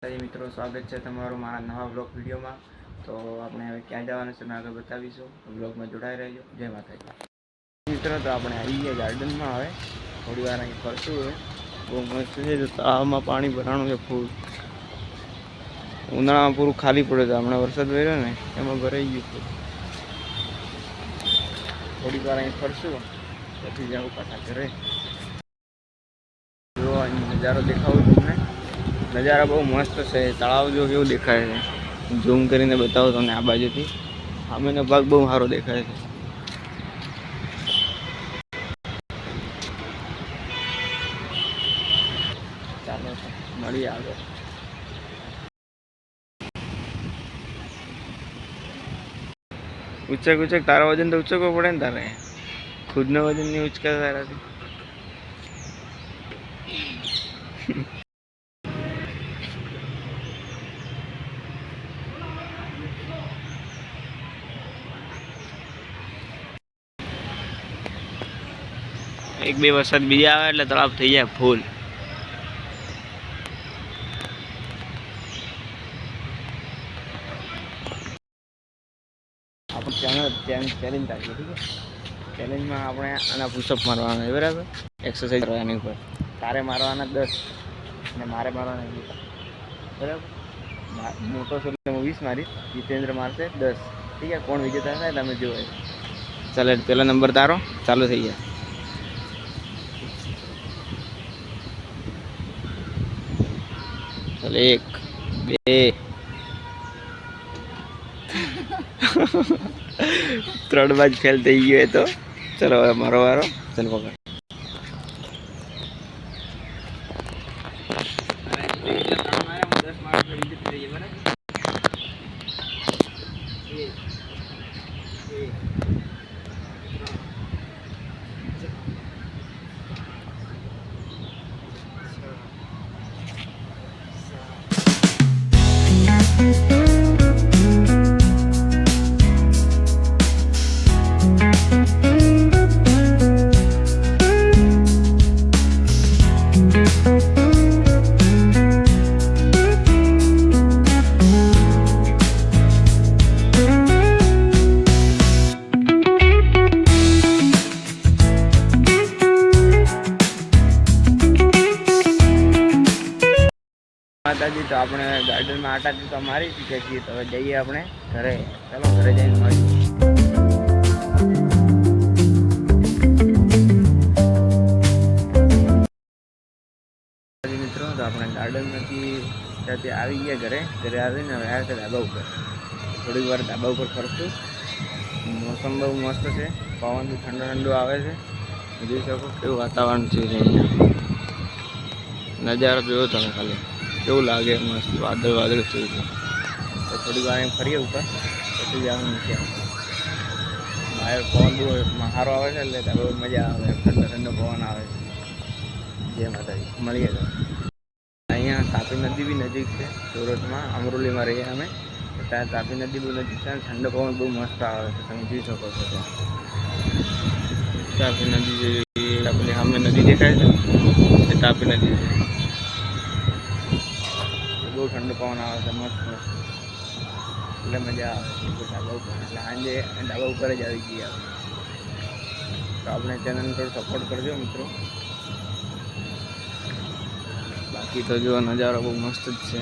મિત્રો, સ્વાગત છે તમારું મારા નવા બ્લોગ વિડીયોમાં। તો આપણે હવે ક્યાં જવાનું છે આગળ બતાવીશું, બ્લોગમાં જોડાઈ રહેજો। જય માતાજી મિત્રો। તો આપણે આવી ગયા ગાર્ડનમાં, હવે થોડી વાર અહીં ફરશું। હવે બહુ મસ્ત છે, તો તળાવમાં પાણી ભરાણું છે ફૂલ। ઉનાળામાં પૂરું ખાલી પડ્યું હતું, હમણાં વરસાદ વર્યો ને એમાં ભરાઈ ગયું ફૂલ। થોડી વાર અહીં ફરશું પછી જાઉં પાછા ઘરે। જો અહીં નજારો દેખાવું તમને, નજારા બહુ મસ્ત છે। તળાવ જો કેવું દેખાય છે, ઝૂમ કરીને બતાવો તમને આ બાજુથી। સામેનો ભાગ બહુ સારો દેખાય છે। ચાલો મળીએ આગળ। ઉચક ઉચક, તારો વજન તો ઉચકવો પડે ને તારે, ખુદનો વજન નહીં ઉચકા તારાથી। એક બે વરસાદ બીજા આવે એટલે તળાવ થઈ જાય ફૂલ। આપણે ચેલેન્જ રાખીએ, ઠીક છે? ચેલેન્જમાં આપણે આના પુશઅપ મારવાના છે, બરાબર? એક્સરસાઇઝ કરવાની ઉપર તારે મારવાના 10 અને મારે મારવાના 20, બરાબર? મોટો છે એટલે હું 20 મારીશ, જીતેન્દ્ર મારશે 10, ઠીક છે? કોણ વિજેતા થાય તમે જોવો। ચાલે, પહેલો નંબર તારો ચાલુ થઈ જાય। ચાલ 1 2 3 બાજ ફેલ થઈ ગયો તો ચલો હવે મારો વારો। ચાલ પકડ। માતાજી, તો આપણે ગાર્ડનમાં આટા તો મારી ચૂક્યા છીએ, તો હવે જઈએ આપણે ઘરે। ચાલો ઘરે જઈને મળીએ। મિત્રો, તો આપણે ગાર્ડનમાંથી ત્યાંથી આવી ગયા ઘરે આવીને હવે આવ્યા છે ધાબા ઉપર। થોડીક વાર ધાબા ઉપર ફરશું। મોસમ બહુ મસ્ત છે, પવન બી ઠંડો ઠંડો આવે છે। જોઈ શકો કેવું વાતાવરણ છે અહીંયા, નજારો જોયો તમે ખાલી કેવું લાગે, મસ્ત વાદળ વાદળ છે। તો થોડી વાર ફરીએ ઉપર, પછી જવાનું નીચે। બહાર પવન બહુ સારો આવે છે એટલે બહુ મજા આવે, ઠંડો ઠંડો પવન આવે છે। જય માતાજી, મળીએ તો। અહીંયા તાપી નદી બી નજીક છે, સુરતમાં અમરોલીમાં રહીએ અમે, ત્યાં તાપી નદી બહુ નજીક છે, ઠંડો પવન બહુ મસ્ત આવે છે, તમે જોઈ શકો છો। ત્યાં તાપી નદી જેવી આપણી સામે નદી દેખાય છે, એ તાપી નદી છે। બહુ ઠંડો પવન આવે છે, મસ્ત મસ્ત, એટલે મજા આવે છે ધાબા ઉપર। એટલે સાંજે ધાબા ઉપર જ આવી ગયા। તો આપણે ચેનલને થોડું સપોર્ટ કરજો મિત્રો। બાકી તો જો નજારો બહુ મસ્ત જ છે।